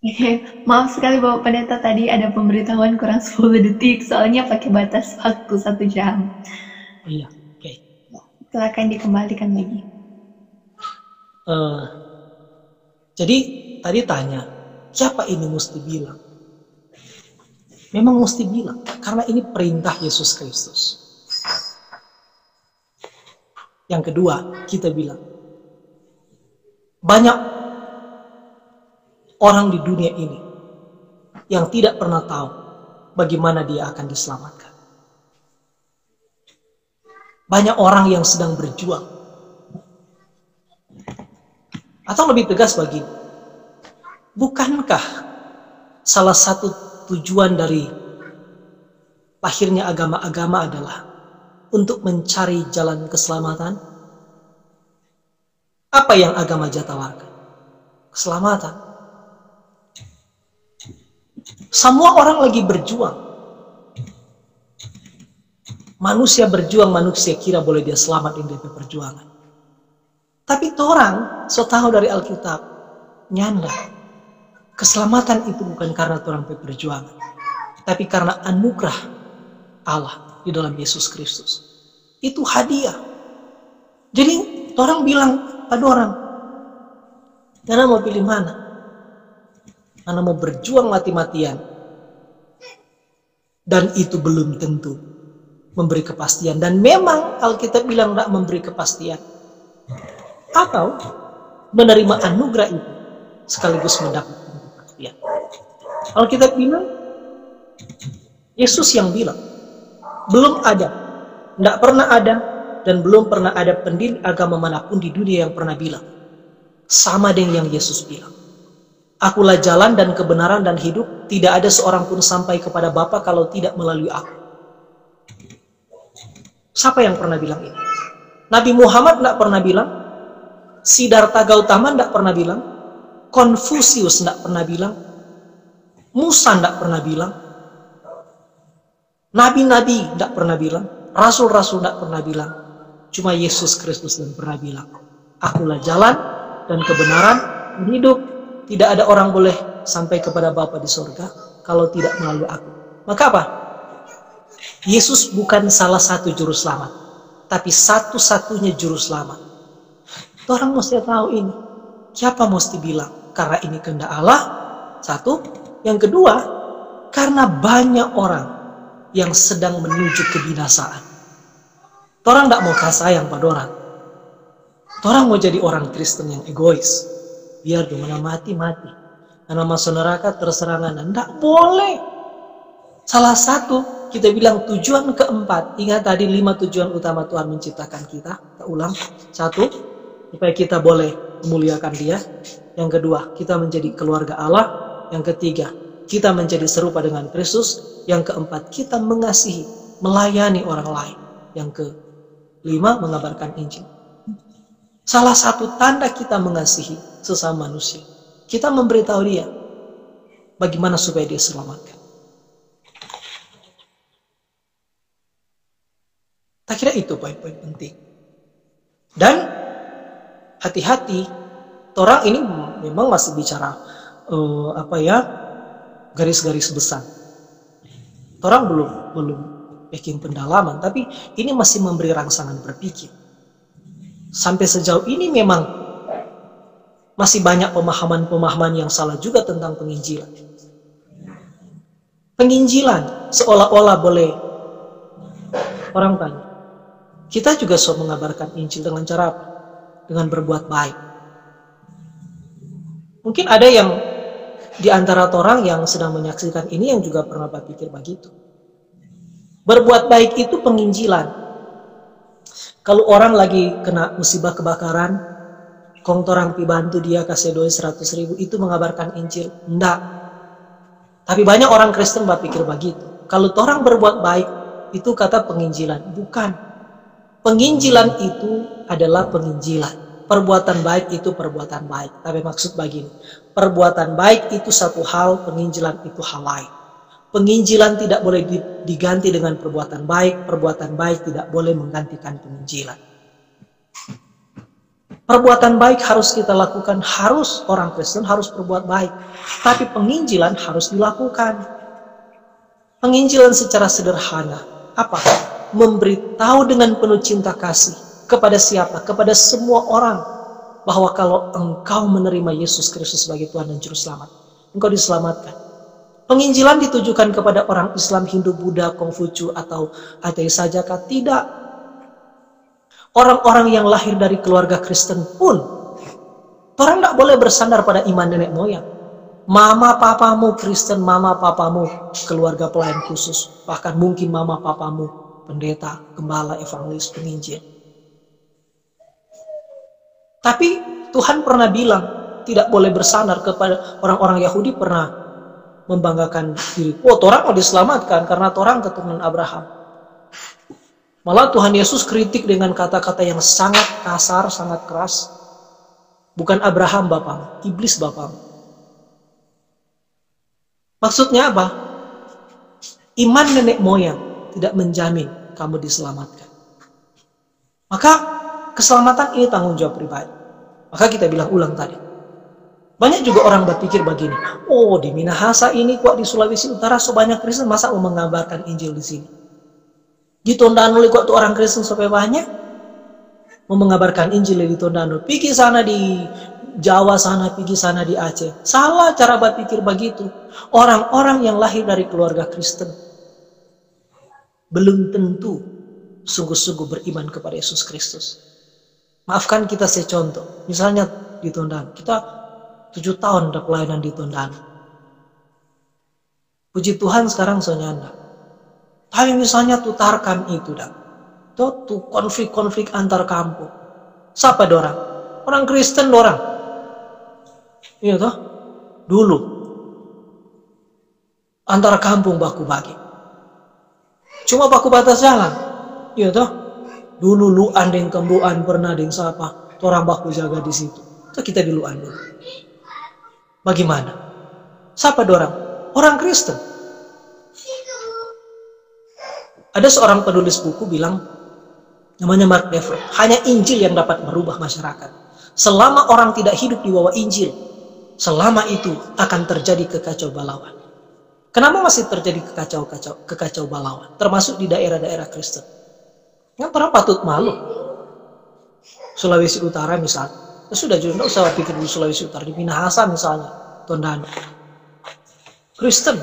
Oke, maaf sekali Bapak Pendeta tadi ada pemberitahuan kurang 10 detik soalnya pakai batas waktu 1 jam. Oh iya, oke. Silakan dikembalikan lagi. Eh, jadi tadi tanya, siapa ini mesti bilang? Memang mesti bilang, karena ini perintah Yesus Kristus. Yang kedua, kita bilang, banyak orang di dunia ini yang tidak pernah tahu bagaimana dia akan diselamatkan. Banyak orang yang sedang berjuang. Atau lebih tegas begini, bukankah salah satu tujuan dari lahirnya agama-agama adalah untuk mencari jalan keselamatan? Apa yang agama jatawarkan? Keselamatan. Semua orang lagi berjuang. Manusia berjuang, manusia kira boleh dia selamat di perjuangan. Tapi orang so tahu dari Alkitab, nyanda. Keselamatan itu bukan karena orang perjuangan, tapi karena anugerah Allah di dalam Yesus Kristus. Itu hadiah. Jadi orang bilang pada orang, Anda mau pilih mana? Anda mau berjuang mati-matian, dan itu belum tentu memberi kepastian. Dan memang Alkitab bilang tidak memberi kepastian. Atau menerima anugerah itu sekaligus mendapatkan kepastian. Alkitab bilang, Yesus yang bilang, belum ada, tidak pernah ada, dan belum pernah ada pendiri agama manapun di dunia yang pernah bilang sama dengan yang Yesus bilang. Akulah jalan dan kebenaran dan hidup, tidak ada seorang pun sampai kepada Bapa kalau tidak melalui aku. Siapa yang pernah bilang ini? Nabi Muhammad tidak pernah bilang, Siddhartha Gautama tidak pernah bilang, Konfusius tidak pernah bilang, Musa tidak pernah bilang, nabi-nabi tidak pernah bilang, rasul-rasul tidak pernah bilang, cuma Yesus Kristus yang pernah bilang, akulah jalan dan kebenaran dan hidup, tidak ada orang boleh sampai kepada Bapa di surga kalau tidak melalui aku. Maka apa? Yesus bukan salah satu juru selamat, tapi satu-satunya juru selamat. Orang mesti tahu ini. Siapa mesti bilang? Karena ini kehendak Allah. Satu. Yang kedua, karena banyak orang yang sedang menuju kebinasaan. Orang tidak mau kasih sayang pada orang. Orang mau jadi orang Kristen yang egois. Biar di mana mati-mati. Karena masuk neraka terserah Anda. Tidak boleh. Salah satu, kita bilang tujuan keempat. Ingat tadi 5 tujuan utama Tuhan menciptakan kita. Kita ulang. Satu, supaya kita boleh memuliakan Dia. Yang kedua, kita menjadi keluarga Allah. Yang ketiga, kita menjadi serupa dengan Kristus. Yang keempat, kita mengasihi, melayani orang lain. Yang kelima, mengabarkan Injil. Salah satu tanda kita mengasihi sesama manusia, kita memberitahu dia bagaimana supaya dia selamatkan. Tak kira itu poin-poin penting. Dan hati-hati, orang ini memang masih bicara garis-garis besar. Orang belum bikin pendalaman, tapi ini masih memberi rangsangan berpikir. Sampai sejauh ini memang masih banyak pemahaman-pemahaman yang salah juga tentang penginjilan. Penginjilan seolah-olah boleh, orang tanya, kita juga so mengabarkan Injil dengan cara apa? Dengan berbuat baik. Mungkin ada yang di antara orang yang sedang menyaksikan ini yang juga pernah berpikir begitu. Berbuat baik itu penginjilan. Kalau orang lagi kena musibah kebakaran, kong torang pi bantu dia kasih doi 100.000, itu mengabarkan Injil? Enggak. Tapi banyak orang Kristen berpikir begitu. Kalau orang berbuat baik, itu kata penginjilan. Bukan. Penginjilan itu adalah penginjilan. Perbuatan baik itu perbuatan baik. Tapi maksud begini, perbuatan baik itu satu hal, penginjilan itu hal lain. Penginjilan tidak boleh diganti dengan perbuatan baik tidak boleh menggantikan penginjilan. Perbuatan baik harus kita lakukan, harus orang Kristen harus berbuat baik. Tapi penginjilan harus dilakukan. Penginjilan secara sederhana, apa? Memberitahu dengan penuh cinta kasih. Kepada siapa? Kepada semua orang. Bahwa kalau engkau menerima Yesus Kristus sebagai Tuhan dan Juru Selamat, engkau diselamatkan. Penginjilan ditujukan kepada orang Islam, Hindu, Buddha, Konghucu, atau ateis sajakah? Tidak. Orang-orang yang lahir dari keluarga Kristen pun, orang tidak boleh bersandar pada iman nenek moyang. Mama papamu Kristen, mama papamu keluarga pelayan khusus, bahkan mungkin mama papamu pendeta, gembala, evangelis, penginjil. Tapi Tuhan pernah bilang tidak boleh bersandar kepada orang-orang Yahudi, pernah membanggakan diri. Oh, orang mau diselamatkan karena orang keturunan Abraham. Malah Tuhan Yesus kritik dengan kata-kata yang sangat kasar, sangat keras. Bukan Abraham bapamu, iblis bapamu. Maksudnya apa? Iman nenek moyang tidak menjamin kamu diselamatkan. Maka keselamatan ini tanggung jawab pribadi. Maka kita bilang ulang tadi. Banyak juga orang berpikir begini, oh di Minahasa ini kok di Sulawesi Utara sebanyak Kristen, masa mau mengabarkan Injil di sini? Di Tondano kok tuh orang Kristen sampai banyak? Mau mengabarkan Injil di Tondano. Pergi sana di Jawa sana, pergi sana di Aceh. Salah cara berpikir begitu. Orang-orang yang lahir dari keluarga Kristen belum tentu sungguh-sungguh beriman kepada Yesus Kristus. Maafkan kita secontoh. Misalnya di Tondano, kita 7 tahun ada pelayanan di Tondano. Puji Tuhan sekarang sonyanda. Tapi misalnya tuh Tarkam itu dah. Tuh konflik-konflik antar kampung. Siapa dorang? Orang Kristen dorang. Iya toh? Dulu. Antara kampung baku bagi. Cuma baku batas jalan. Iya toh? Dulu Luan deng Kembuan pernah deng siapa. Orang baku jaga di situ. Tuh kita di Luan dulu. Bagaimana? Siapa dorang? Orang Kristen. Ada seorang penulis buku bilang, namanya Mark Dever, hanya Injil yang dapat merubah masyarakat. Selama orang tidak hidup di bawah Injil, selama itu akan terjadi kekacau balauan. Kenapa masih terjadi kekacau balauan? Termasuk di daerah-daerah Kristen. Yang orang patut malu. Sulawesi Utara misalnya. Sudah juga usah pikir di Sulawesi Utara, di Minahasa misalnya, Tondano. Kristen.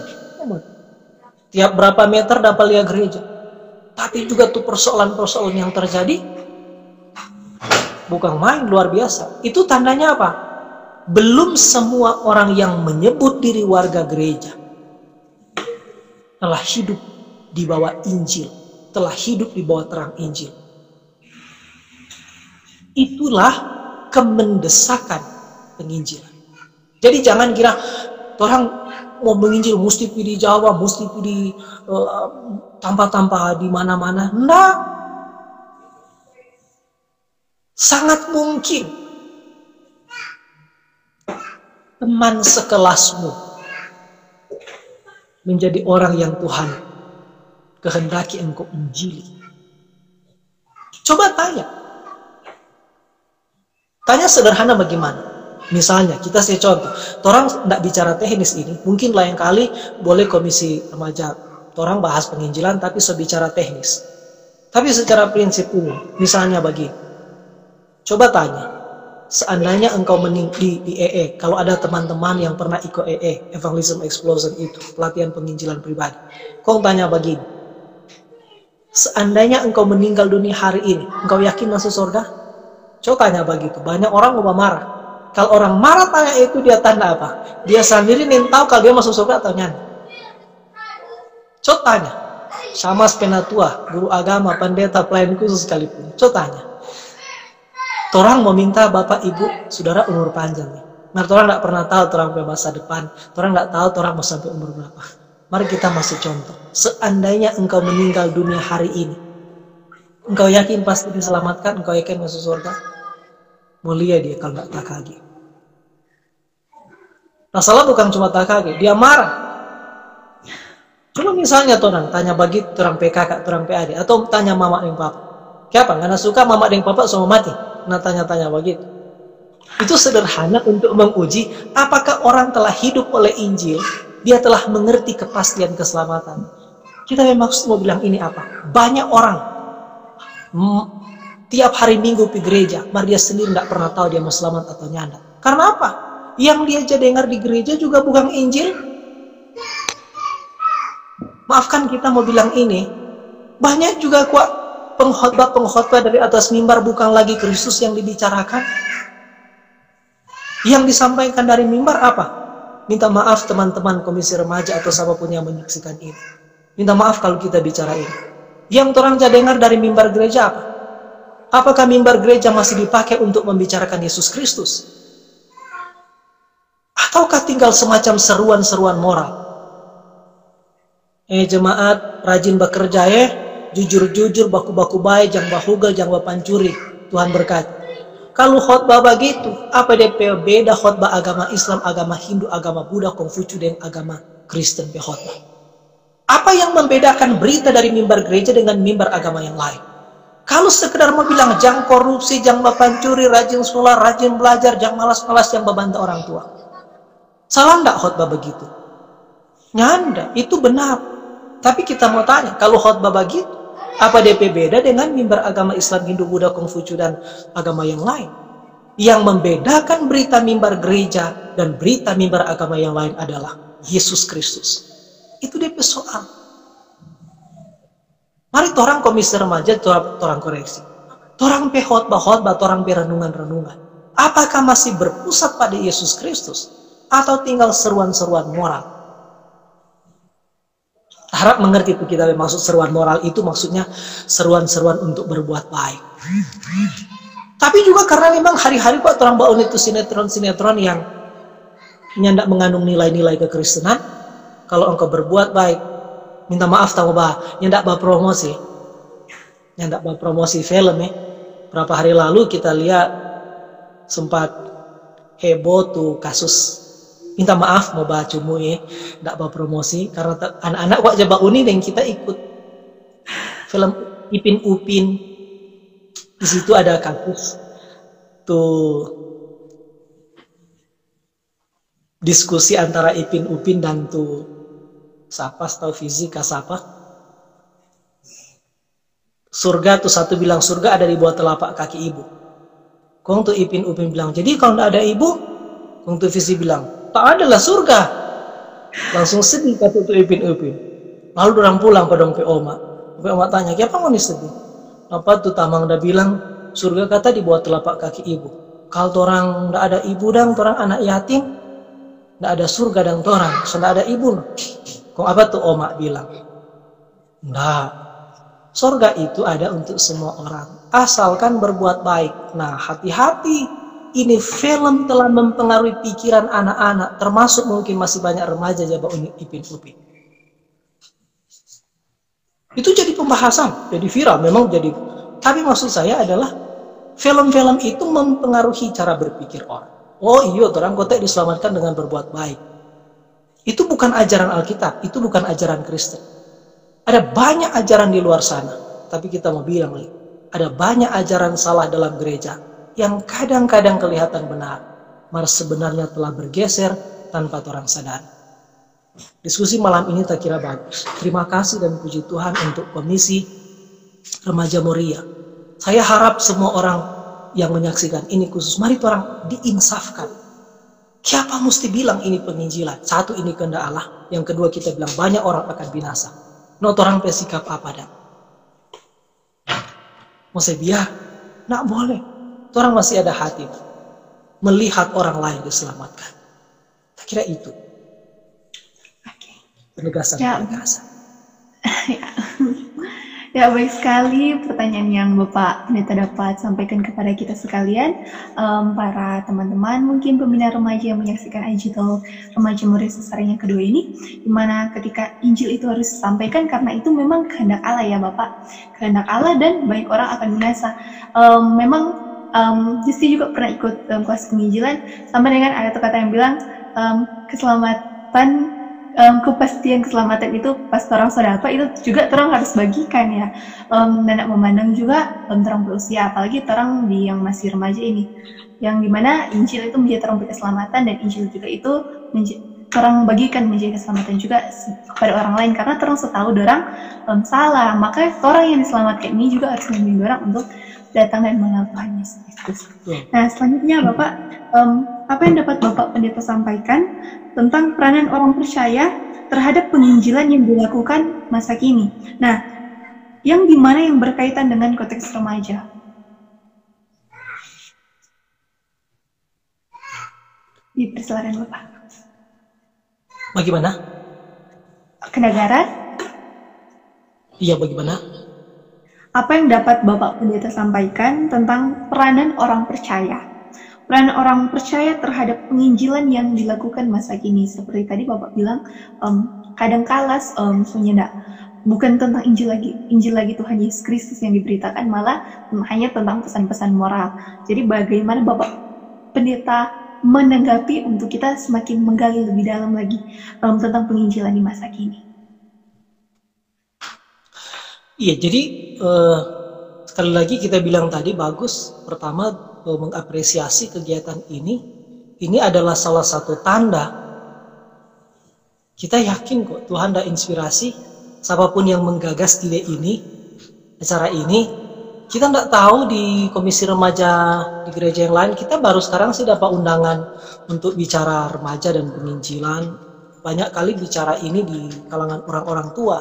Tiap berapa meter dapat lihat gereja. Tapi juga tuh persoalan-persoalan yang terjadi bukan main, luar biasa. Itu tandanya apa? Belum semua orang yang menyebut diri warga gereja telah hidup di bawah Injil, telah hidup di bawah terang Injil. Itulah kemendesakan penginjilan. Jadi jangan kira orang mau menginjil mesti di Jawa, mesti di tanpa-tanpa di mana-mana. Nah, sangat mungkin teman sekelasmu menjadi orang yang Tuhan kehendaki engkau injili. Coba tanya. Tanya sederhana bagaimana? Misalnya, kita saya contoh, orang tidak bicara teknis ini, mungkin lain kali boleh komisi remaja, orang bahas penginjilan, tapi sebicara teknis. Tapi secara prinsip umum, misalnya bagi, coba tanya, seandainya engkau di EE, kalau ada teman-teman yang pernah ikut EE, Evangelism Explosion itu, pelatihan penginjilan pribadi, kau tanya begini, seandainya engkau meninggal dunia hari ini, engkau yakin masuk surga? Coba tanya begitu, banyak orang mau marah. Kalau orang marah tanya itu, dia tanda apa? Dia sendiri nih tahu kalau dia masuk surga atau nyana. Coba tanya. Sama penatua, guru agama, pendeta, pelayan khusus sekalipun. Coba tanya. Orang mau minta bapak ibu, saudara umur panjang nih. Nah, orang tidak pernah tahu orang punya masa depan. Orang tidak tahu orang mau sampai umur berapa. Mari kita masuk contoh. Seandainya engkau meninggal dunia hari ini, engkau yakin pasti diselamatkan? Engkau yakin masuk surga? Mulia dia kalau tidak takagi. Masalah bukan cuma takagi, dia marah. Cuma misalnya orang tanya bagi orang PKK, orang PAD, atau tanya mama dan papa. Kenapa? Karena suka mama dan papa semua mati. Nah tanya-tanya begitu. Itu sederhana untuk menguji apakah orang telah hidup oleh Injil, dia telah mengerti kepastian keselamatan. Kita memang mau bilang ini apa? Banyak orang tiap hari Minggu pergi gereja, mari dia sendiri tidak pernah tahu dia mau selamat atau nyanda. Karena apa? Yang dia dengar di gereja juga bukan Injil. Maafkan kita mau bilang ini, banyak juga kok pengkhotbah dari atas mimbar bukan lagi Kristus yang dibicarakan. Yang disampaikan dari mimbar apa? Minta maaf teman-teman komisi remaja atau siapapun yang menyaksikan ini. Minta maaf kalau kita bicara ini. Yang orang dengar dari mimbar gereja apa? Apakah mimbar gereja masih dipakai untuk membicarakan Yesus Kristus? Ataukah tinggal semacam seruan-seruan moral? Jemaat rajin bekerja jujur-jujur, baku-baku baik, jangan bahugal, jangan pancuri. Tuhan berkati. Kalau khotbah begitu, apa dia beda khotbah agama Islam, agama Hindu, agama Buddha, Konghucu, dan agama Kristen khotbah? Apa yang membedakan berita dari mimbar gereja dengan mimbar agama yang lain? Kalau sekedar mau bilang jangan korupsi, jangan pancuri, rajin sholat, rajin belajar, jangan malas-malas, jangan membantah orang tua. Salah enggak khotbah begitu? Nyanda, itu benar. Tapi kita mau tanya, kalau khotbah begitu, apa DP beda dengan mimbar agama Islam, Hindu, Buddha, Konghucu, dan agama yang lain? Yang membedakan berita mimbar gereja dan berita mimbar agama yang lain adalah Yesus Kristus. Itu DP soal. Mari torang komisi remaja, torang koreksi. Torang pe khotbah, torang pe renungan-renungan. Apakah masih berpusat pada Yesus Kristus? Atau tinggal seruan-seruan moral? Harap mengerti itu kita maksud seruan moral itu maksudnya seruan-seruan untuk berbuat baik. Tapi juga karena memang hari-hari kok orang baun itu sinetron-sinetron yang tidak mengandung nilai-nilai kekristenan. Kalau engkau berbuat baik, minta maaf tahu bah, tidak berpromosi, tidak berpromosi film Berapa hari lalu kita lihat sempat heboh tuh kasus. Minta maaf mau baca tidak bawa promosi karena anak-anak wak jaba uni dan kita ikut film Ipin Upin. Di situ ada kasus tuh diskusi antara Ipin Upin dan tuh siapa tahu fisika siapa. Surga tuh satu bilang surga ada di bawah telapak kaki ibu. Kong tuh Ipin Upin bilang jadi kalau tidak ada ibu, kong tuh visi bilang tak adalah surga. Langsung sedih kata tuh Ipin. Lalu orang pulang pada Oma. Oma tanya, "Kenapa mau sedih?" Apa tuh Tamang udah bilang, surga kata di bawah telapak kaki ibu. Kalau orang tidak ada ibu dan orang anak yatim, tidak ada surga dan orang, sudah ada ibu. Kok apa tuh Oma bilang? Nah, surga itu ada untuk semua orang, asalkan berbuat baik. Nah, hati-hati. Ini film telah mempengaruhi pikiran anak-anak, termasuk mungkin masih banyak remaja jaba Ipin Upin. Itu jadi pembahasan, jadi viral, memang jadi. Tapi maksud saya adalah film-film itu mempengaruhi cara berpikir orang. Oh iya, orang kota diselamatkan dengan berbuat baik. Itu bukan ajaran Alkitab, itu bukan ajaran Kristen. Ada banyak ajaran di luar sana, tapi kita mau bilang lagi, ada banyak ajaran salah dalam gereja yang kadang-kadang kelihatan benar, malah sebenarnya telah bergeser tanpa orang sadar. Diskusi malam ini tak kira bagus. Terima kasih dan puji Tuhan untuk Komisi Remaja Moria. Saya harap semua orang yang menyaksikan ini khusus, mari orang diinsafkan. Siapa mesti bilang ini penginjilan? Satu, ini kehendak Allah. Yang kedua, kita bilang banyak orang akan binasa. Orang bersikap apa dah? Mau saya biar? Nak boleh. Orang masih ada hati melihat orang lain diselamatkan. Saya kira itu penegasan. Ya, baik sekali pertanyaan yang Bapak Pendeta dapat sampaikan kepada kita sekalian, para teman-teman, mungkin pembina remaja yang menyaksikan IG Talk Remaja Moria Sesaren yang kedua ini, dimana ketika Injil itu harus disampaikan karena itu memang kehendak Allah ya Bapak, kehendak Allah dan banyak orang akan binasa. Memang Justi juga pernah ikut kelas penginjilan sama dengan ada kata yang bilang keselamatan, kepastian keselamatan itu pas orang sodapa itu juga orang harus bagikan ya, dan memandang juga orang berusia, apalagi orang di yang masih remaja ini yang dimana Injil itu menjadi terompet keselamatan, dan Injil juga itu orang bagikan menjadi keselamatan juga kepada orang lain, karena orang setahu orang salah, maka orang yang diselamatkan ini juga harus membimbing orang untuk datang dan mengenal Tuhan Yesus Kristus. Nah, selanjutnya Bapak, apa yang dapat Bapak Pendeta sampaikan tentang peranan orang percaya terhadap penginjilan yang dilakukan masa kini? Nah, yang dimana yang berkaitan dengan konteks remaja. Dipersilakan Bapak. Bagaimana? Kenegaraan? Iya, bagaimana? Apa yang dapat Bapak Pendeta sampaikan tentang peranan orang percaya? Peranan orang percaya terhadap penginjilan yang dilakukan masa kini. Seperti tadi Bapak bilang, kadang kalas, sebenarnya bukan tentang Injil lagi Tuhan Yesus Kristus yang diberitakan, malah hanya tentang pesan-pesan moral. Jadi bagaimana Bapak Pendeta menanggapi untuk kita semakin menggali lebih dalam lagi tentang penginjilan di masa kini? Iya, jadi sekali lagi kita bilang tadi bagus. Pertama, mengapresiasi kegiatan ini. Ini adalah salah satu tanda kita yakin kok Tuhan ada inspirasi. Siapapun yang menggagas ide ini, acara ini, kita tidak tahu di komisi remaja di gereja yang lain. Kita baru sekarang sih dapat undangan untuk bicara remaja dan penginjilan. Banyak kali bicara ini di kalangan orang-orang tua.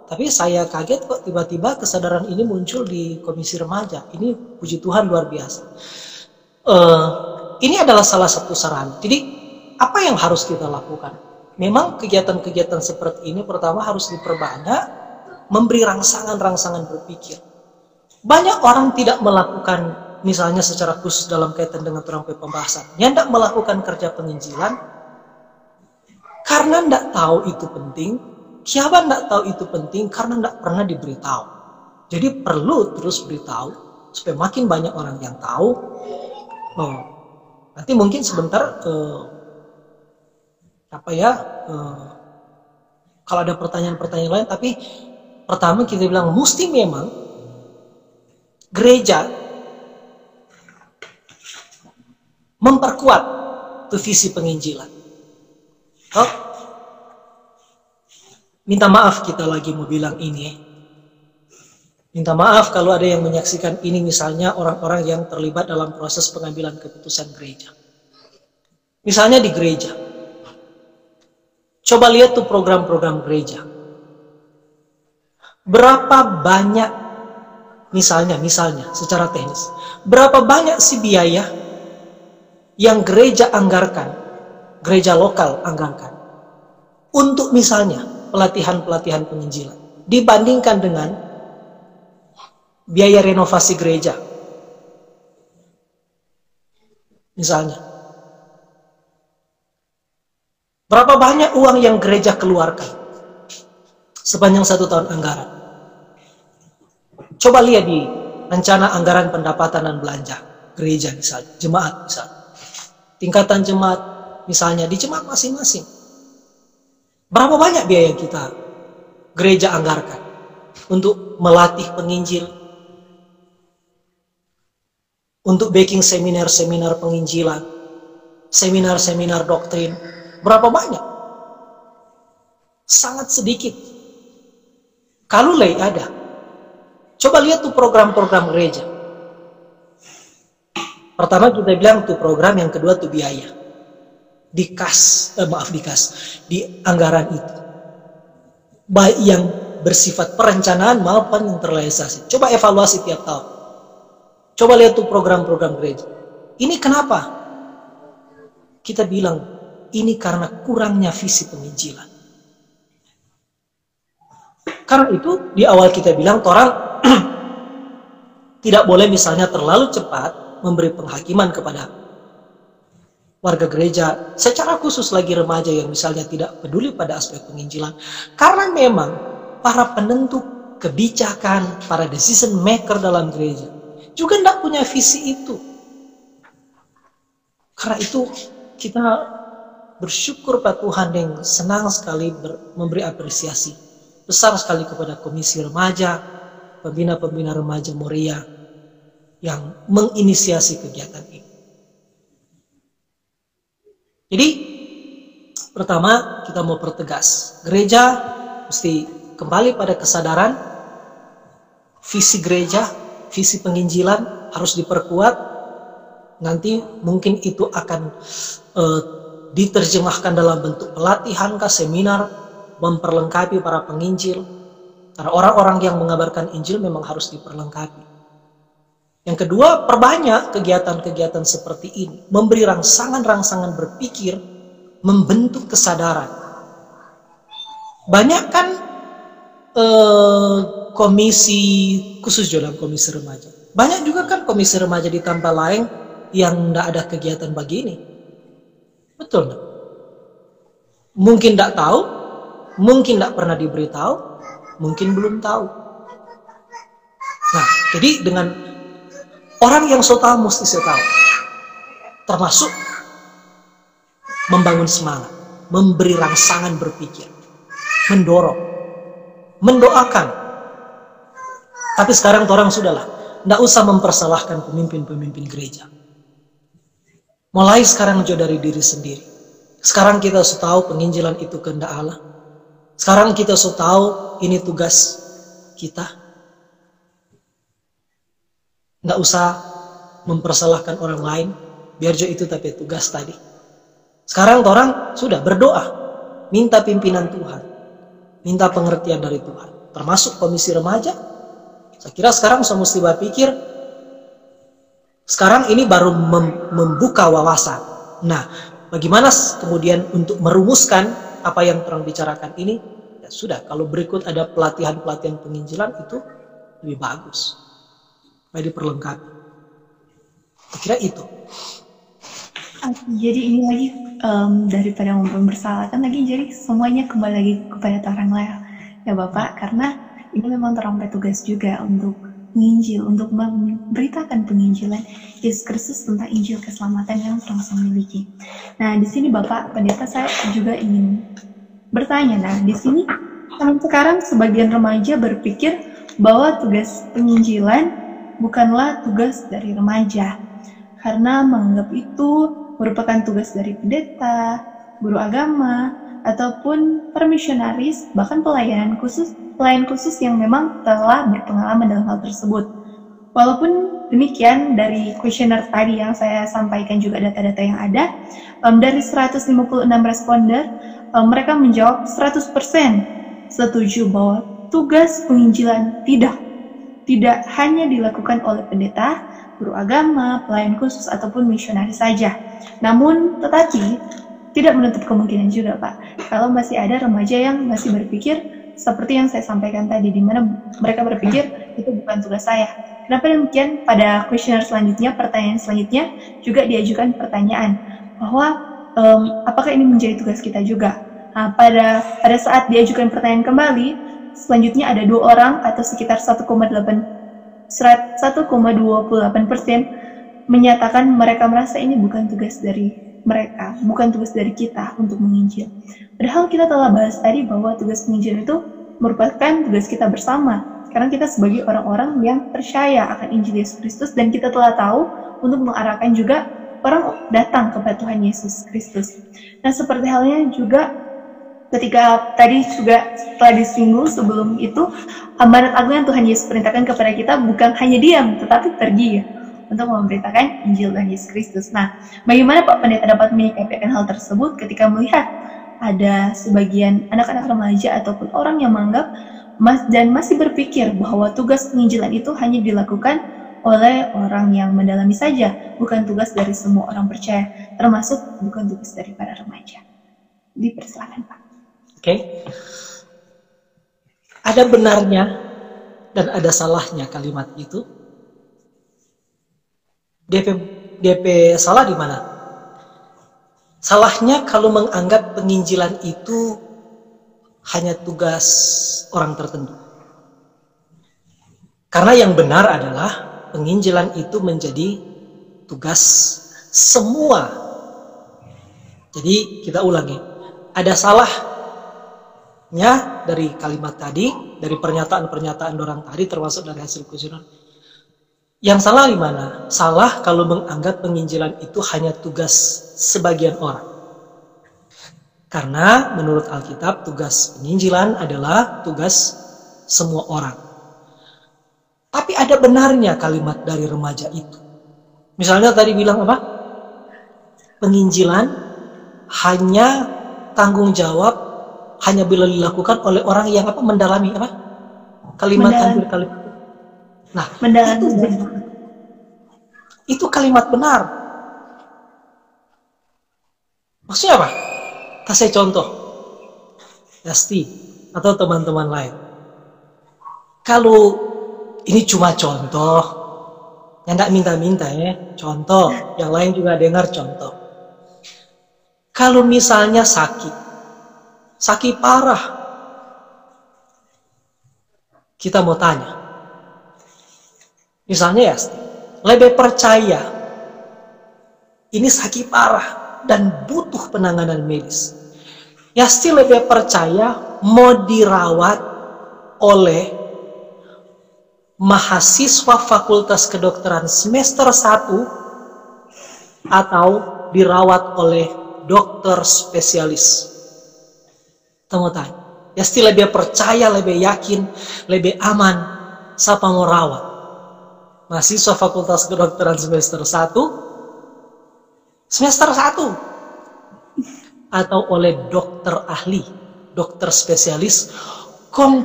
Tapi saya kaget kok tiba-tiba kesadaran ini muncul di komisi remaja. Ini puji Tuhan luar biasa. Ini adalah salah satu saran. Jadi apa yang harus kita lakukan? Memang kegiatan-kegiatan seperti ini pertama harus diperbanyak, memberi rangsangan-rangsangan berpikir. Banyak orang tidak melakukan, misalnya secara khusus dalam kaitan dengan terompet pembahasan, yang tidak melakukan kerja penginjilan karena tidak tahu itu penting. Siapa tidak tahu itu penting? Karena tidak pernah diberitahu. Jadi perlu terus beritahu supaya makin banyak orang yang tahu. Nanti mungkin sebentar kalau ada pertanyaan-pertanyaan lain, tapi pertama kita bilang mesti memang gereja memperkuat tuh visi penginjilan. Minta maaf kita lagi mau bilang ini. Minta maaf kalau ada yang menyaksikan ini, misalnya orang-orang yang terlibat dalam proses pengambilan keputusan gereja. Misalnya di gereja. Coba lihat tuh program-program gereja. Berapa banyak Misalnya secara teknis, berapa banyak sih biaya yang gereja anggarkan, gereja lokal anggarkan untuk misalnya pelatihan-pelatihan penginjilan dibandingkan dengan biaya renovasi gereja? Misalnya, berapa banyak uang yang gereja keluarkan sepanjang 1 tahun anggaran? Coba lihat di rencana anggaran pendapatan dan belanja gereja misalnya, jemaat misalnya. Tingkatan jemaat misalnya di jemaat masing-masing. Berapa banyak biaya yang kita gereja anggarkan untuk melatih penginjil, untuk backing seminar-seminar penginjilan, seminar-seminar doktrin. Berapa banyak? Sangat sedikit. Kalau ada. Coba lihat tuh program-program gereja. Pertama kita bilang tuh program, yang kedua tuh biaya. Di anggaran itu. Baik yang bersifat perencanaan maupun yang terrealisasi. Coba evaluasi tiap tahun. Coba lihat tuh program-program gereja. Ini kenapa? Kita bilang ini karena kurangnya visi penginjilan. Karena itu di awal kita bilang orang tidak boleh misalnya terlalu cepat memberi penghakiman kepada warga gereja, secara khusus lagi remaja yang misalnya tidak peduli pada aspek penginjilan. Karena memang para penentu kebijakan, para decision maker dalam gereja juga tidak punya visi itu. Karena itu kita bersyukur pada Tuhan yang senang sekali memberi apresiasi besar sekali kepada komisi remaja, pembina-pembina remaja Moria yang menginisiasi kegiatan ini. Jadi pertama kita mau pertegas, gereja mesti kembali pada kesadaran visi gereja, visi penginjilan harus diperkuat. Nanti mungkin itu akan diterjemahkan dalam bentuk pelatihan, seminar, memperlengkapi para penginjil. Karena orang-orang yang mengabarkan Injil memang harus diperlengkapi. Yang kedua, perbanyak kegiatan-kegiatan seperti ini, memberi rangsangan-rangsangan berpikir, membentuk kesadaran. Banyak kan komisi khusus dalam komisi remaja. Banyak juga kan komisi remaja di tempat lain yang tidak ada kegiatan begini. Betul enggak? Mungkin tidak tahu, mungkin tidak pernah diberitahu, mungkin belum tahu. Nah, jadi dengan orang yang so tahu mesti so tahu. Termasuk membangun semangat, memberi rangsangan berpikir, mendorong, mendoakan. Tapi sekarang orang sudahlah, tidak usah mempersalahkan pemimpin-pemimpin gereja. Mulai sekarang jauh dari diri sendiri. Sekarang kita sudah tahu penginjilan itu kehendak Allah. Sekarang kita sudah tahu ini tugas kita. Nggak usah mempersalahkan orang lain. Biar jo itu tapi tugas tadi. Sekarang orang sudah berdoa. Minta pimpinan Tuhan. Minta pengertian dari Tuhan. Termasuk komisi remaja. Saya kira sekarang saya mesti berpikir. Sekarang ini baru membuka wawasan. Nah, bagaimana kemudian untuk merumuskan apa yang terang bicarakan ini? Ya sudah, kalau berikut ada pelatihan-pelatihan penginjilan itu lebih bagus. Supaya diperlengkapi. Saya kira itu. Jadi ini lagi daripada mempersalahkan lagi, jadi semuanya kembali lagi kepada orang lain ya Bapak, karena ini memang terang tugas juga untuk menginjil, untuk memberitakan penginjilan Yesus Kristus tentang Injil keselamatan yang terang miliki. Nah, di sini Bapak Pendeta, saya juga ingin bertanya. Nah, di sini sekarang sebagian remaja berpikir bahwa tugas penginjilan bukanlah tugas dari remaja, karena menganggap itu merupakan tugas dari pendeta, guru agama, ataupun permisionaris, bahkan pelayan khusus yang memang telah berpengalaman dalam hal tersebut. Walaupun demikian, dari kuesioner tadi yang saya sampaikan juga data-data yang ada, dari 156 responder, mereka menjawab 100% setuju bahwa tugas penginjilan tidak hanya dilakukan oleh pendeta, guru agama, pelayan khusus, ataupun misionaris saja. Namun, tetapi tidak menutup kemungkinan juga, Pak, kalau masih ada remaja yang masih berpikir seperti yang saya sampaikan tadi, di mana mereka berpikir itu bukan tugas saya. Kenapa demikian? Pada kuesioner selanjutnya, pertanyaan selanjutnya juga diajukan pertanyaan bahwa apakah ini menjadi tugas kita juga? Nah, pada saat diajukan pertanyaan kembali, selanjutnya ada 2 orang atau sekitar 1,28% menyatakan mereka merasa ini bukan tugas dari mereka, bukan tugas dari kita untuk menginjil. Padahal kita telah bahas tadi bahwa tugas penginjilan itu merupakan tugas kita bersama, karena kita sebagai orang-orang yang percaya akan Injil Yesus Kristus, dan kita telah tahu untuk mengarahkan juga orang datang kepada Tuhan Yesus Kristus. Nah, seperti halnya juga ketika tadi juga telah disinggung sebelum itu, amanat agung yang Tuhan Yesus perintahkan kepada kita bukan hanya diam, tetapi pergi ya, untuk memberitakan Injil Tuhan Yesus Kristus. Nah, bagaimana Pak Pendeta dapat menyikapi hal tersebut ketika melihat ada sebagian anak-anak remaja ataupun orang yang menganggap dan masih berpikir bahwa tugas penginjilan itu hanya dilakukan oleh orang yang mendalami saja, bukan tugas dari semua orang percaya, termasuk bukan tugas dari para remaja. Dipersilakan, Pak. Oke. Ada benarnya dan ada salahnya kalimat itu. DP salah di mana? Salahnya kalau menganggap penginjilan itu hanya tugas orang tertentu. Karena yang benar adalah penginjilan itu menjadi tugas semua. Jadi kita ulangi. Ada salahnya dari kalimat tadi, dari pernyataan-pernyataan orang tadi, termasuk dari hasil kuesioner. Yang salah di mana? Salah kalau menganggap penginjilan itu hanya tugas sebagian orang. Karena menurut Alkitab tugas penginjilan adalah tugas semua orang. Tapi ada benarnya kalimat dari remaja itu. Misalnya tadi bilang apa? Penginjilan hanya tanggung jawab hanya bila dilakukan oleh orang yang apa? Mendalami apa? Kalimat hampir kalimat. Nah, itu kalimat benar. Maksudnya apa? Kasih contoh. Yasti atau teman-teman lain. Kalau ini cuma contoh, yang nggak minta-minta ya, contoh. Yang lain juga dengar contoh. Kalau misalnya sakit parah, kita mau tanya. Misalnya Yasti, lebih percaya ini sakit parah dan butuh penanganan medis. Yasti lebih percaya mau dirawat oleh mahasiswa Fakultas Kedokteran semester 1 atau dirawat oleh dokter spesialis. Kamu tanya, Yasti lebih percaya, lebih yakin, lebih aman siapa mau rawat? Mahasiswa Fakultas Kedokteran semester 1 atau oleh dokter ahli, dokter spesialis,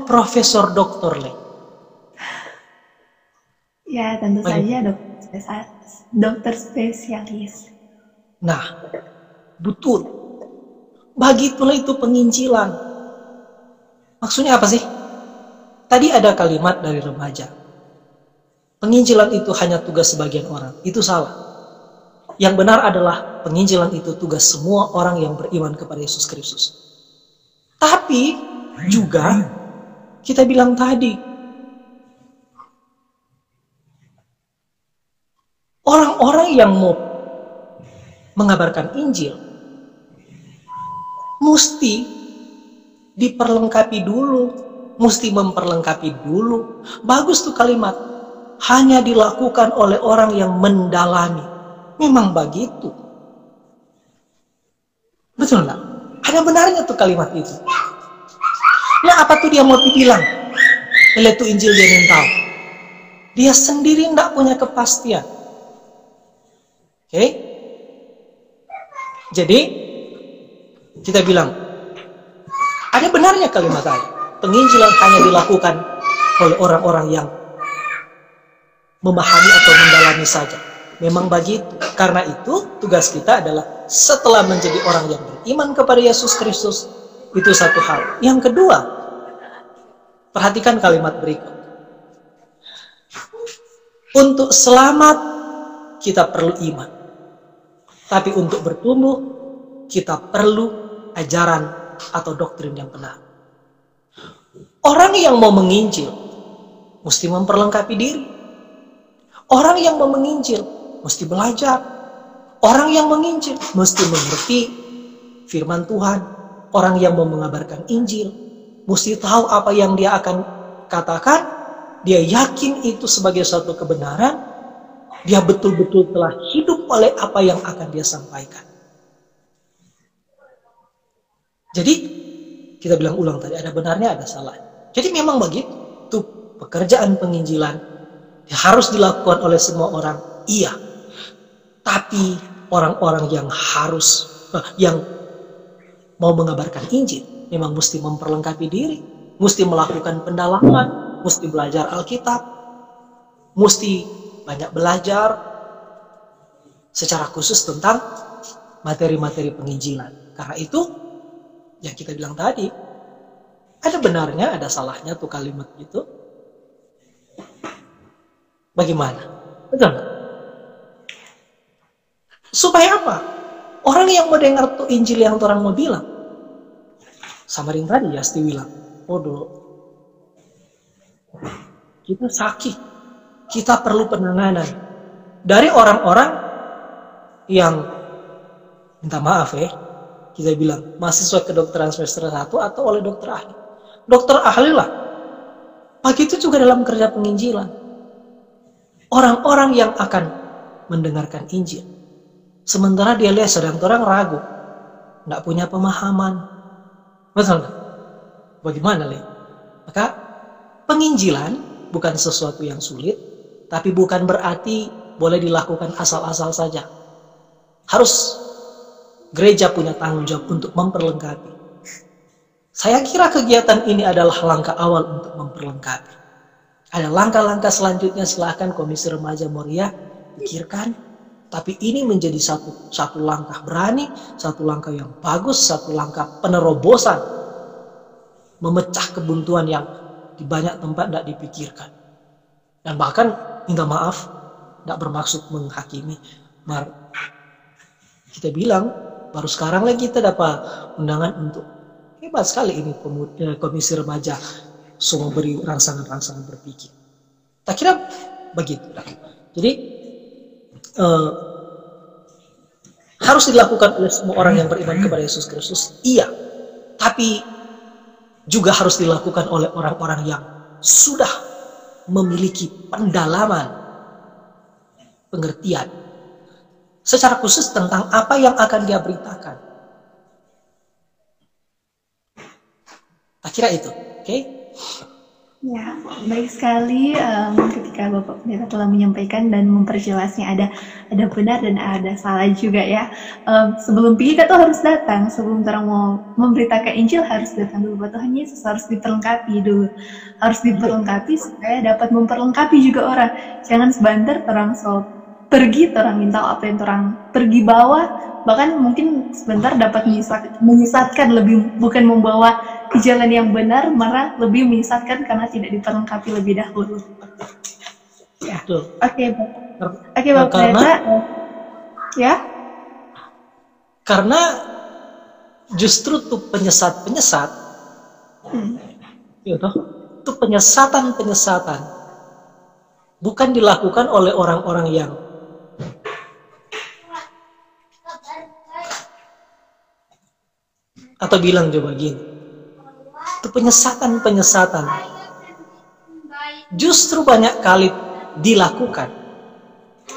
profesor doktor le. Ya, tentu saja dokter spesialis. Nah, betul. Begitulah itu penginjilan. Maksudnya apa sih? Tadi ada kalimat dari remaja. Penginjilan itu hanya tugas sebagian orang. Itu salah. Yang benar adalah penginjilan itu tugas semua orang yang beriman kepada Yesus Kristus. Tapi juga kita bilang tadi, orang-orang yang mau mengabarkan Injil mesti diperlengkapi dulu, mesti memperlengkapi dulu. Bagus tuh kalimat, hanya dilakukan oleh orang yang mendalami. Memang begitu. Betul nggak? Ada benarnya tuh kalimat itu. Nah, apa tuh dia mau dibilang? Lihat tuh Injil dia yang tahu. Dia sendiri nggak punya kepastian. Oke? Jadi kita bilang ada benarnya kalimat tadi. Penginjilan hanya dilakukan oleh orang-orang yang memahami atau mendalami saja. Memang begitu. Karena itu tugas kita adalah setelah menjadi orang yang beriman kepada Yesus Kristus, itu satu hal. Yang kedua, perhatikan kalimat berikut. Untuk selamat kita perlu iman. Tapi untuk bertumbuh kita perlu ajaran atau doktrin yang benar. Orang yang mau menginjil mesti memperlengkapi diri. Orang yang mau menginjil mesti belajar. Orang yang menginjil mesti mengerti firman Tuhan. Orang yang mau mengabarkan Injil mesti tahu apa yang dia akan katakan. Dia yakin itu sebagai suatu kebenaran. Dia betul-betul telah hidup oleh apa yang akan dia sampaikan. Jadi kita bilang ulang tadi, ada benarnya, ada salahnya. Jadi memang begitu. Itu pekerjaan penginjilan harus dilakukan oleh semua orang. Iya. Tapi orang-orang yang yang mau mengabarkan Injil memang mesti memperlengkapi diri, mesti melakukan pendalaman, mesti belajar Alkitab, mesti banyak belajar secara khusus tentang materi-materi penginjilan. Karena itu yang kita bilang tadi, ada benarnya, ada salahnya tuh kalimat gitu. Bagaimana? Betul nggak? Supaya apa? Orang yang mau dengar tuh Injil yang orang mau bilang. Sama yang tadi Yasti bilang, bodoh. Kita sakit. Kita perlu penanganan. Dari orang-orang yang, minta maaf ya, kita bilang, mahasiswa kedokteran semester 1 atau oleh dokter ahli. Dokter ahli lah. Begitu juga dalam kerja penginjilan. Orang-orang yang akan mendengarkan Injil. Sementara dia lihat sedang orang ragu. nggak punya pemahaman. Betul nggak? Bagaimana, Le? Maka penginjilan bukan sesuatu yang sulit, tapi bukan berarti boleh dilakukan asal-asal saja. Harus gereja punya tanggung jawab untuk memperlengkapi. Saya kira kegiatan ini adalah langkah awal untuk memperlengkapi. Ada langkah-langkah selanjutnya, silahkan Komisi Remaja Moriah pikirkan. Tapi ini menjadi satu langkah berani, satu langkah yang bagus, satu langkah penerobosan. Memecah kebuntuan yang di banyak tempat tidak dipikirkan. Dan bahkan, minta maaf, tidak bermaksud menghakimi. Kita bilang, baru sekarang lagi kita dapat undangan untuk, hebat sekali ini Komisi Remaja, semua beri rangsangan-rangsangan berpikir. Tak kira begitu. Jadi, harus dilakukan oleh semua orang yang beriman kepada Yesus Kristus, iya. Tapi juga harus dilakukan oleh orang-orang yang sudah memiliki pendalaman, pengertian, secara khusus tentang apa yang akan dia beritakan. Tak kira itu, oke? Ya, baik sekali ketika Bapak Pendeta telah menyampaikan dan memperjelasnya ada benar dan ada salah juga ya. Sebelum pergi kita tuh harus datang, sebelum orang mau memberitakan Injil harus datang dulu. Tuhan Yesus harus diperlengkapi dulu, harus diperlengkapi supaya dapat memperlengkapi juga orang. Jangan sebentar orang pergi, orang minta apa yang orang pergi bawa, bahkan mungkin sebentar dapat menyesatkan lebih, bukan membawa ke jalan yang benar, malah lebih menyesatkan karena tidak diperlengkapi lebih dahulu. Ya, oke, Bapak Pendeta, ya? Karena justru tuh penyesat-penyesat, itu penyesatan-penyesatan bukan dilakukan oleh orang-orang yang atau bilang coba gini. Itu penyesatan-penyesatan justru banyak kali dilakukan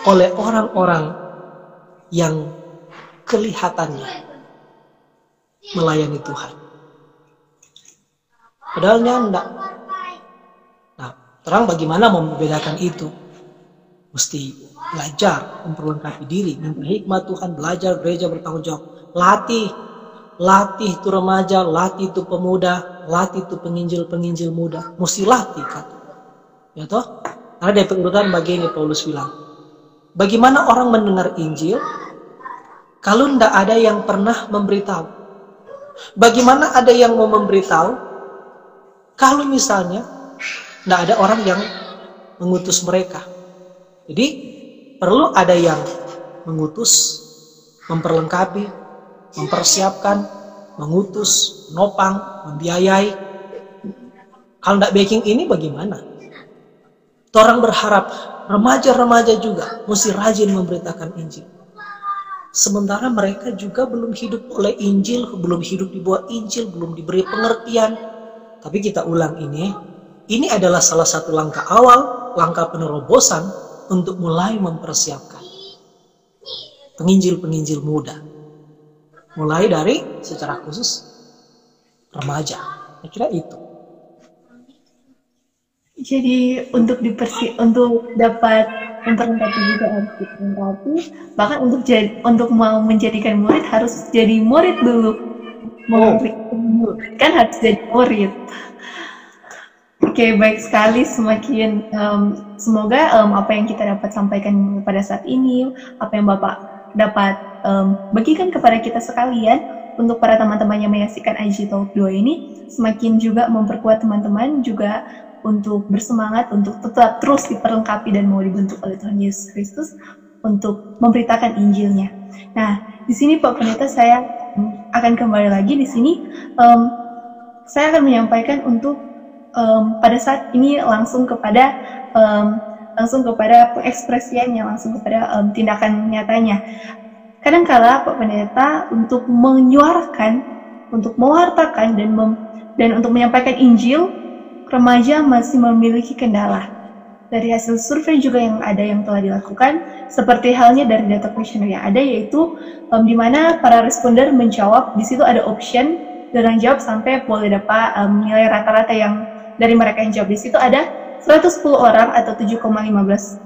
oleh orang-orang yang kelihatannya melayani Tuhan. Padahalnya enggak. Nah, terang bagaimana membedakan itu? Mesti belajar, memperlengkapi diri, minta hikmat Tuhan, belajar, gereja bertanggung jawab, latih itu remaja, latih itu pemuda, latih itu penginjil muda. Mesti latih kan. Ya toh? Karena dari urutan begini Paulus bilang. Bagaimana orang mendengar Injil kalau tidak ada yang pernah memberitahu? Bagaimana ada yang mau memberitahu kalau misalnya tidak ada orang yang mengutus mereka? Jadi perlu ada yang mengutus, memperlengkapi, mempersiapkan, mengutus, nopang, membiayai. Kalau tidak backing ini bagaimana? Orang berharap remaja-remaja juga mesti rajin memberitakan Injil. Sementara mereka juga belum hidup oleh Injil, belum hidup di bawah Injil, belum diberi pengertian. Tapi kita ulang ini adalah salah satu langkah awal, langkah penerobosan untuk mulai mempersiapkan penginjil-penginjil muda. Mulai dari secara khusus remaja. Saya kira itu. Jadi untuk dapat memperlengkapi juga harus diperlengkapi. Bahkan untuk mau menjadikan murid harus jadi murid dulu. Kan harus jadi murid. Oke, baik sekali. Semoga apa yang kita dapat sampaikan pada saat ini, apa yang Bapak dapat bagikan kepada kita sekalian untuk para teman-teman yang menyaksikan IG Talk 2 ini semakin juga memperkuat teman-teman juga untuk bersemangat untuk tetap terus diperlengkapi dan mau dibentuk oleh Tuhan Yesus Kristus untuk memberitakan Injilnya. Nah, di sini Pak Pendeta saya akan kembali lagi di sini. Saya akan menyampaikan untuk pada saat ini langsung kepada pengekspresiannya, langsung kepada tindakan nyatanya. Kadangkala Pak Pendeta untuk menyuarakan, untuk mewartakan dan untuk menyampaikan Injil, remaja masih memiliki kendala. dari hasil survei juga yang ada yang telah dilakukan, seperti halnya dari data kuesioner yang ada, yaitu di mana para responder menjawab, di situ ada option dan jawab sampai boleh dapat nilai rata-rata yang dari mereka yang jawab. Di situ ada 110 orang atau 7,51%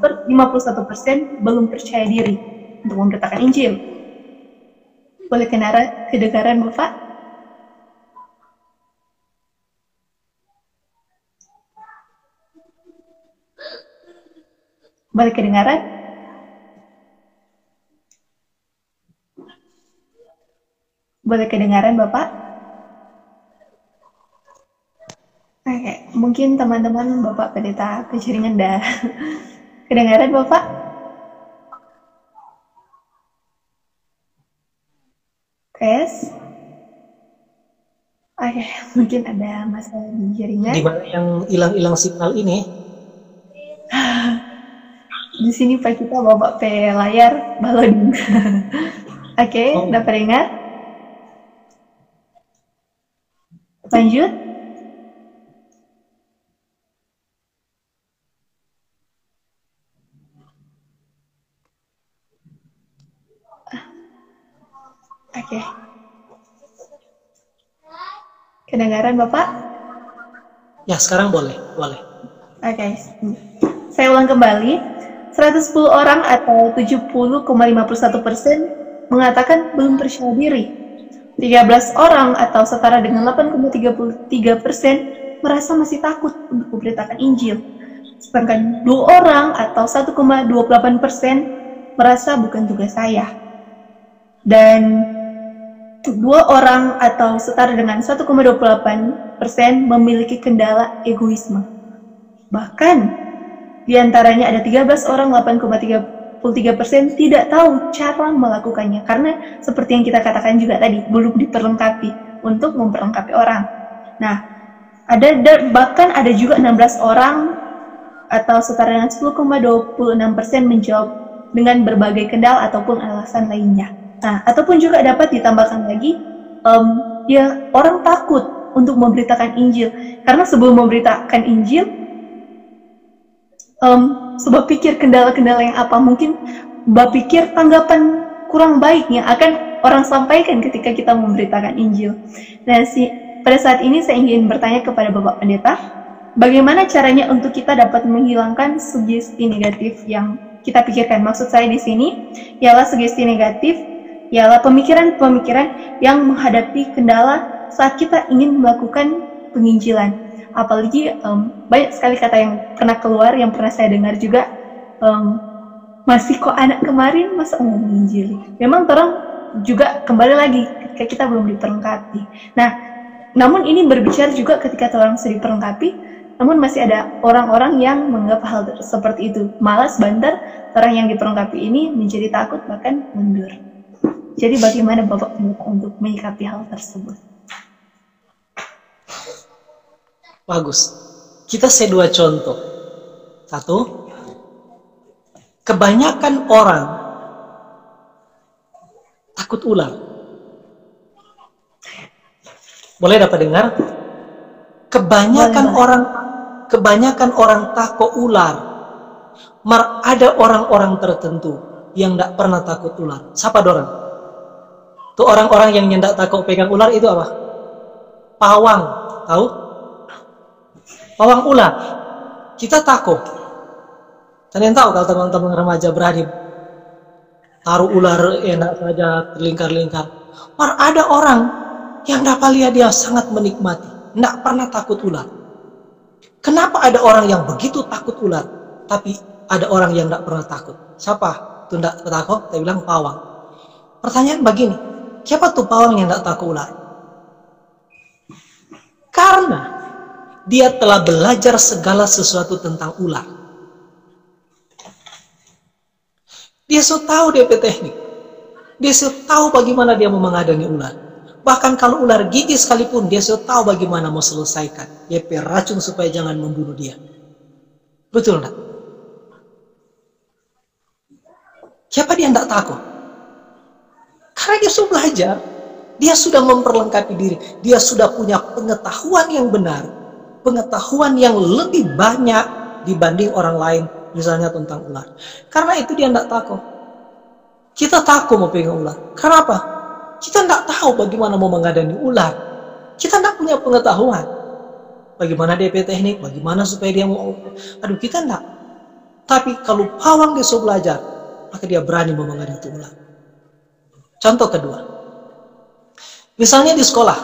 belum percaya diri untuk memberitakan Injil. Boleh kedengaran Bapak? Boleh kedengaran? Boleh kedengaran Bapak? Oke, mungkin teman-teman Bapak Pendeta Penjaringan dah kedengaran Bapak? Tes? Oke, mungkin ada masalah di jaringan. Di mana yang hilang-hilang signal ini? Di sini Pak kita bawa pe layar balon. Oke, dapat dengar? Lanjut. Oke. Kedengaran Bapak? Ya, sekarang boleh. Oke. Saya ulang kembali. 110 orang atau 70,51% mengatakan belum percaya diri. 13 orang atau setara dengan 8,33% merasa masih takut untuk memberitakan Injil. Sedangkan 2 orang atau 1,28% merasa bukan tugas saya. Dan 2 orang atau setara dengan 1,28% memiliki kendala egoisme. Bahkan di antaranya ada 13 orang 8,33% tidak tahu cara melakukannya, karena seperti yang kita katakan juga tadi, belum diperlengkapi untuk memperlengkapi orang. Nah, bahkan ada juga 16 orang atau setara dengan 10,26% menjawab dengan berbagai kendala ataupun alasan lainnya. Nah, ataupun juga dapat ditambahkan lagi, orang takut untuk memberitakan Injil, karena sebelum memberitakan Injil, coba pikir kendala-kendala yang apa, mungkin pikir tanggapan kurang baik yang akan orang sampaikan ketika kita memberitakan Injil. Dan pada saat ini saya ingin bertanya kepada Bapak Pendeta, bagaimana caranya untuk kita dapat menghilangkan sugesti negatif yang kita pikirkan? Maksud saya di sini ialah sugesti negatif, ialah pemikiran-pemikiran yang menghadapi kendala saat kita ingin melakukan penginjilan. Apalagi banyak sekali kata yang pernah keluar, yang pernah saya dengar juga, masih kok anak kemarin masa mau menginjili. Memang orang juga kembali lagi ketika kita belum diperlengkapi. Nah, namun ini berbicara juga ketika orang sudah diperlengkapi, namun masih ada orang-orang yang menganggap hal seperti itu, malas, banter. Orang yang diperlengkapi ini menjadi takut bahkan mundur. Jadi bagaimana Bapak Pendeta untuk menyikapi hal tersebut? Bagus. Kita dua contoh. Satu, kebanyakan orang takut ular. Boleh dapat dengar? Kebanyakan orang takut ular. Ada orang-orang tertentu yang tidak pernah takut ular. Siapa dorang? Tuh orang-orang yang tidak takut pegang ular itu apa? Pawang, tahu? Pawang ular. Kita takut. Kalian tahu kalau teman-teman remaja berani taruh ular enak saja terlingkar-lingkar. Ada orang yang dapat lihat dia sangat menikmati, tidak pernah takut ular. Kenapa ada orang yang begitu takut ular, tapi ada orang yang tidak pernah takut? Siapa tuh tidak takut? Saya bilang pawang. Pertanyaan begini, siapa tuh pawang yang tidak takut ular? Karena dia telah belajar segala sesuatu tentang ular. Dia sudah tahu DP teknik. Dia sudah tahu bagaimana dia mau menghadapi ular. Bahkan kalau ular gigit sekalipun, dia sudah tahu bagaimana mau selesaikan. Dia racun supaya jangan membunuh dia. Betul enggak? Siapa dia tidak takut? Karena dia sudah belajar. Dia sudah memperlengkapi diri. Dia sudah punya pengetahuan yang benar. Pengetahuan yang lebih banyak dibanding orang lain, misalnya tentang ular. Karena itu dia tidak takut. Kita takut mau pegang ular. Kenapa? Kita tidak tahu bagaimana mau mengadani ular. Kita tidak punya pengetahuan. Bagaimana DP teknik, bagaimana supaya dia mau... Aduh, kita tidak. Tapi kalau pawang dia sudah belajar, maka dia berani mau mengadani itu ular. Contoh kedua. Misalnya di sekolah,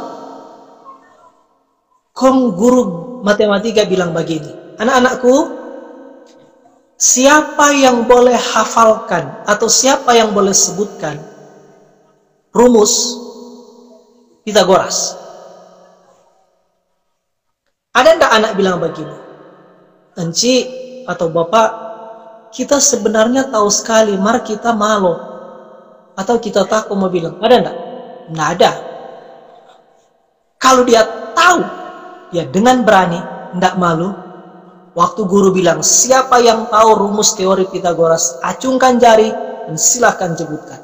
guru matematika bilang begini, anak-anakku, siapa yang boleh hafalkan atau siapa yang boleh sebutkan rumus Pitagoras? Ada enggak anak bilang begini, Enci atau Bapak, kita sebenarnya tahu sekali, mari kita malu. Atau kita takut mau bilang, ada enggak? Enggak ada. Kalau dia tahu, dia dengan berani, enggak malu. Waktu guru bilang, siapa yang tahu rumus teori Pitagoras, acungkan jari dan silahkan sebutkan.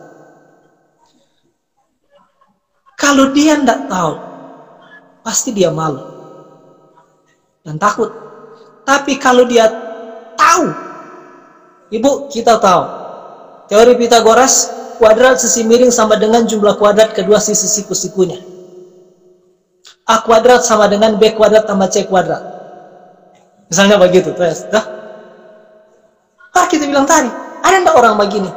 Kalau dia enggak tahu, pasti dia malu dan takut. Tapi kalau dia tahu, Ibu, kita tahu teori Pitagoras, kuadrat sisi miring sama dengan jumlah kuadrat kedua sisi siku-sikunya. A kuadrat sama dengan B kuadrat tambah C kuadrat. Misalnya begitu, terus dah. Kita bilang tadi, ada enggak orang begini?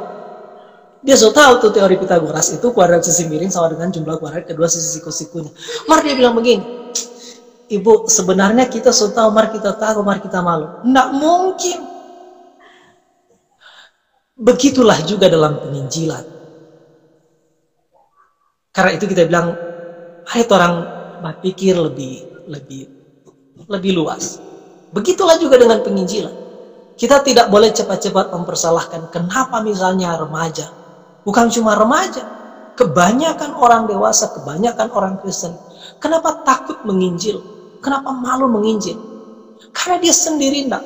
Dia sudah tahu tuh teori Pitagoras itu kuadrat sisi miring sama dengan jumlah kuadrat kedua sisi siku-sikunya. Mari dia bilang begini, Ibu, sebenarnya kita sudah tahu, mari kita tahu, mari kita malu. Enggak mungkin. Begitulah juga dalam penginjilan. Karena itu kita bilang, ayo orang berpikir lebih luas. Begitulah juga dengan penginjilan. Kita tidak boleh cepat-cepat mempersalahkan. Kenapa misalnya remaja? Bukan cuma remaja. Kebanyakan orang dewasa, kebanyakan orang Kristen. Kenapa takut menginjil? Kenapa malu menginjil? Karena dia sendiri tidak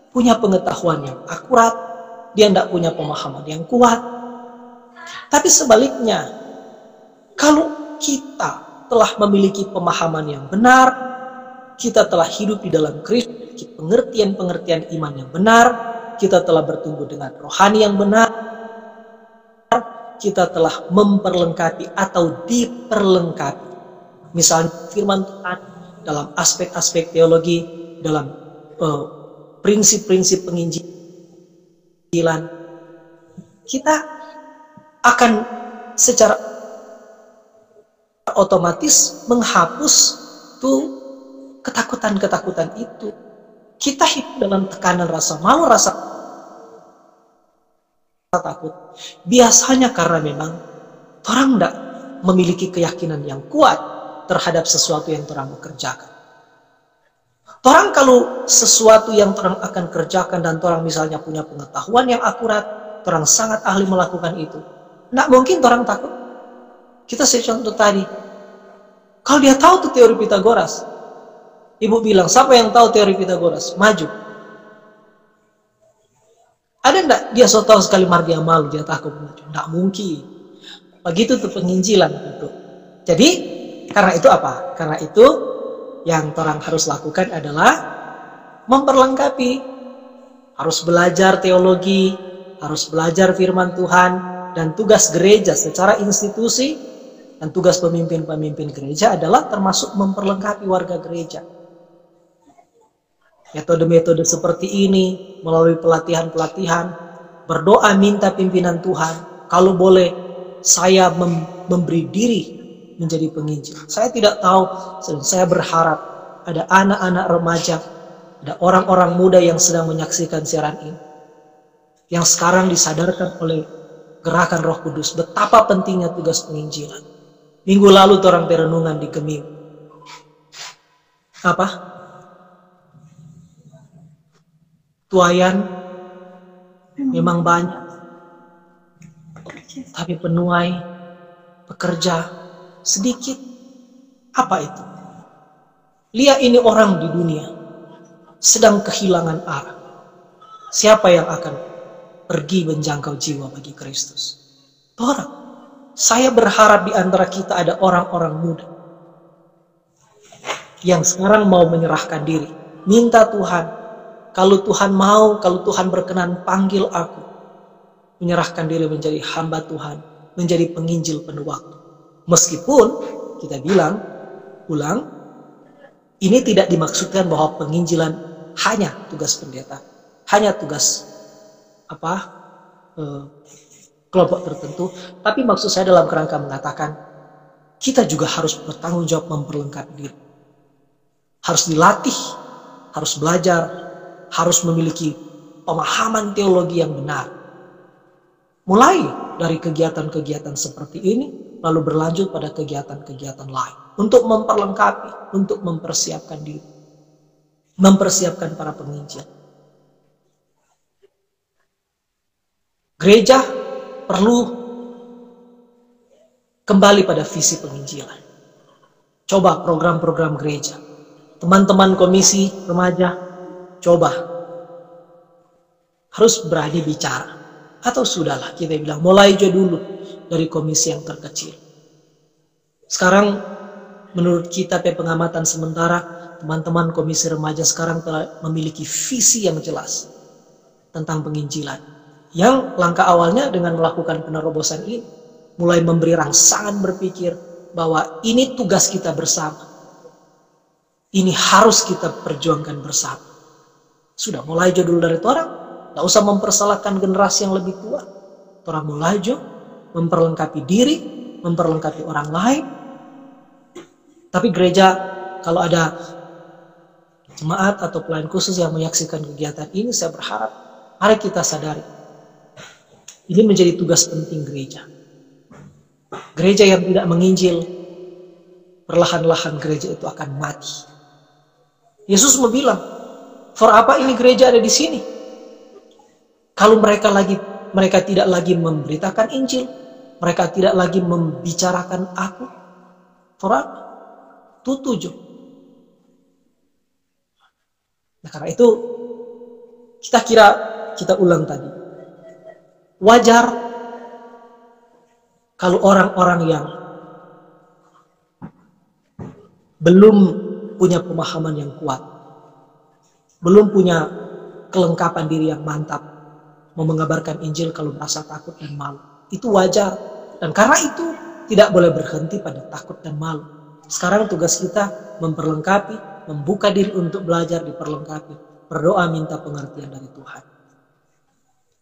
punya pengetahuan yang akurat. Dia tidak punya pemahaman yang kuat. Tapi sebaliknya, kalau kita telah memiliki pemahaman yang benar, kita telah hidup di dalam Kristus, pengertian-pengertian iman yang benar, kita telah bertumbuh dengan rohani yang benar, kita telah memperlengkapi atau diperlengkapi. Misalnya firman Tuhan dalam aspek-aspek teologi, dalam prinsip-prinsip penginjilan, kita akan secara otomatis menghapus tuh ketakutan-ketakutan itu. Kita hidup dalam tekanan rasa malu, rasa takut. Biasanya karena memang orang tidak memiliki keyakinan yang kuat terhadap sesuatu yang orang kerjakan. Orang kalau sesuatu yang orang akan kerjakan dan orang misalnya punya pengetahuan yang akurat, orang sangat ahli melakukan itu, tidak mungkin orang takut. Kita contoh tadi, kalau dia tahu tuh teori Pitagoras, Ibu bilang, siapa yang tahu teori Pitagoras? Maju. Ada enggak dia so tahu sekali dia malu, dia takut maju? Enggak mungkin. Begitu tuh penginjilan itu. Jadi, karena itu apa? Karena itu yang orang harus lakukan adalah memperlengkapi. Harus belajar teologi, harus belajar firman Tuhan, dan tugas gereja secara institusi, dan tugas pemimpin-pemimpin gereja adalah termasuk memperlengkapi warga gereja. Metode-metode seperti ini, melalui pelatihan-pelatihan, berdoa minta pimpinan Tuhan. Kalau boleh, saya memberi diri menjadi penginjil. Saya tidak tahu, saya berharap ada anak-anak remaja, ada orang-orang muda yang sedang menyaksikan siaran ini, yang sekarang disadarkan oleh gerakan Roh Kudus betapa pentingnya tugas penginjilan. Minggu lalu orang perenungan di Gemim. Apa? Tuayan memang banyak, tapi penuai pekerja sedikit. Apa itu? Lihat ini orang di dunia sedang kehilangan arah. Siapa yang akan pergi menjangkau jiwa bagi Kristus? Orang. Saya berharap di antara kita ada orang-orang muda yang sekarang mau menyerahkan diri, minta Tuhan Kalau Tuhan mau, kalau Tuhan berkenan, panggil aku. Menyerahkan diri menjadi hamba Tuhan, menjadi penginjil penuh waktu. Meskipun kita ulang, ini tidak dimaksudkan bahwa penginjilan hanya tugas pendeta, hanya tugas kelompok tertentu. Tapi maksud saya dalam kerangka mengatakan, kita juga harus bertanggung jawab memperlengkapi diri. Harus dilatih, harus belajar, harus memiliki pemahaman teologi yang benar. Mulai dari kegiatan-kegiatan seperti ini, lalu berlanjut pada kegiatan-kegiatan lain. Untuk memperlengkapi, untuk mempersiapkan diri. Mempersiapkan para penginjil. Gereja perlu kembali pada visi penginjilan. Coba program-program gereja. Teman-teman komisi remaja, coba. Harus berani bicara. Atau sudahlah kita bilang, mulai aja dulu dari komisi yang terkecil. Sekarang menurut kita pengamatan sementara, teman-teman komisi remaja sekarang telah memiliki visi yang jelas tentang penginjilan. Yang langkah awalnya dengan melakukan penerobosan ini, mulai memberi rangsangan berpikir bahwa ini tugas kita bersama. Ini harus kita perjuangkan bersama. Sudah mulai aja dulu dari orang. Tidak usah mempersalahkan generasi yang lebih tua. Orang mulai aja memperlengkapi diri, memperlengkapi orang lain. Tapi gereja, kalau ada jemaat atau pelayan khusus yang menyaksikan kegiatan ini, saya berharap mari kita sadari. Ini menjadi tugas penting gereja. Gereja yang tidak menginjil, perlahan-lahan gereja itu akan mati. Yesus mau bilang, for apa ini gereja ada di sini? Kalau mereka tidak lagi memberitakan Injil, mereka tidak lagi membicarakan aku, for apa? Tujuh. Nah, karena itu kita ulang tadi. Wajar kalau orang-orang yang belum punya pemahaman yang kuat, belum punya kelengkapan diri yang mantap, mau mengabarkan Injil kalau merasa takut dan malu. Itu wajar. Dan karena itu tidak boleh berhenti pada takut dan malu. Sekarang tugas kita memperlengkapi, membuka diri untuk belajar, diperlengkapi. Berdoa minta pengertian dari Tuhan.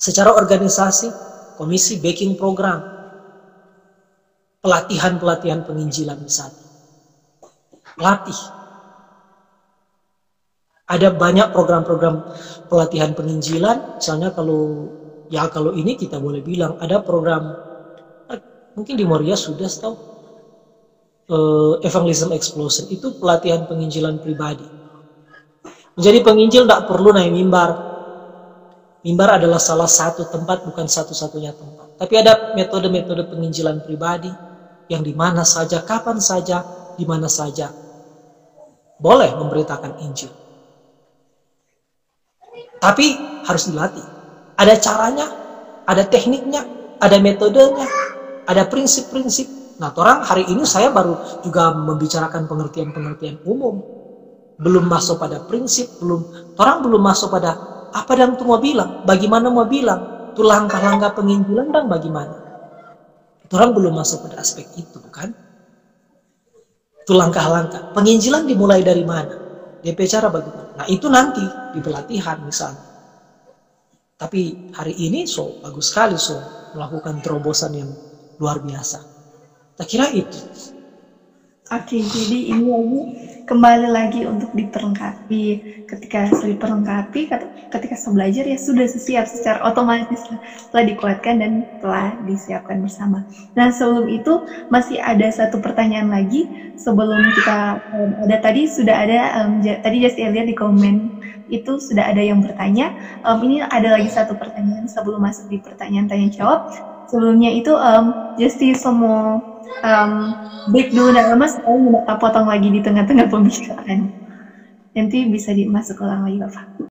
Secara organisasi, komisi backing program, pelatihan-pelatihan penginjilan misalnya. Latih. Ada banyak program-program pelatihan penginjilan. Misalnya kalau ini kita boleh bilang ada program, mungkin di Moria sudah tahu, Evangelism Explosion, itu pelatihan penginjilan pribadi. Menjadi penginjil tidak perlu naik mimbar. Mimbar adalah salah satu tempat, bukan satu-satunya tempat. Tapi ada metode-metode penginjilan pribadi yang di mana saja, kapan saja, di mana saja boleh memberitakan Injil. Tapi harus dilatih. Ada caranya, ada tekniknya, ada metodenya, ada prinsip-prinsip. Nah, orang hari ini saya baru juga membicarakan pengertian-pengertian umum. Belum masuk pada prinsip, orang belum masuk pada apa yang itu mau bilang, bagaimana mau bilang, itu langkah-langkah penginjilan dan bagaimana. Orang belum masuk pada aspek itu, kan? Itu langkah-langkah. Penginjilan dimulai dari mana? DP cara bagaimana? Nah, itu nanti di pelatihan misalnya. Tapi hari ini bagus sekali melakukan terobosan yang luar biasa. Tak kira itu. Oke, jadi ini lagi kembali lagi untuk diperlengkapi. Ketika sudah diperlengkapi, ketika saya belajar ya sudah siap secara otomatis telah dikuatkan dan telah disiapkan bersama. Nah, sebelum itu masih ada satu pertanyaan lagi sebelum kita ada tadi sudah ada tadi just lihat di komen itu sudah ada yang bertanya. Ini ada lagi satu pertanyaan sebelum masuk di pertanyaan tanya jawab. Sebelumnya itu Justi semua break dulu dan Mas, saya minta potong lagi di tengah-tengah pembicaraan. Nanti bisa dimasuk ulang lagi Bapak.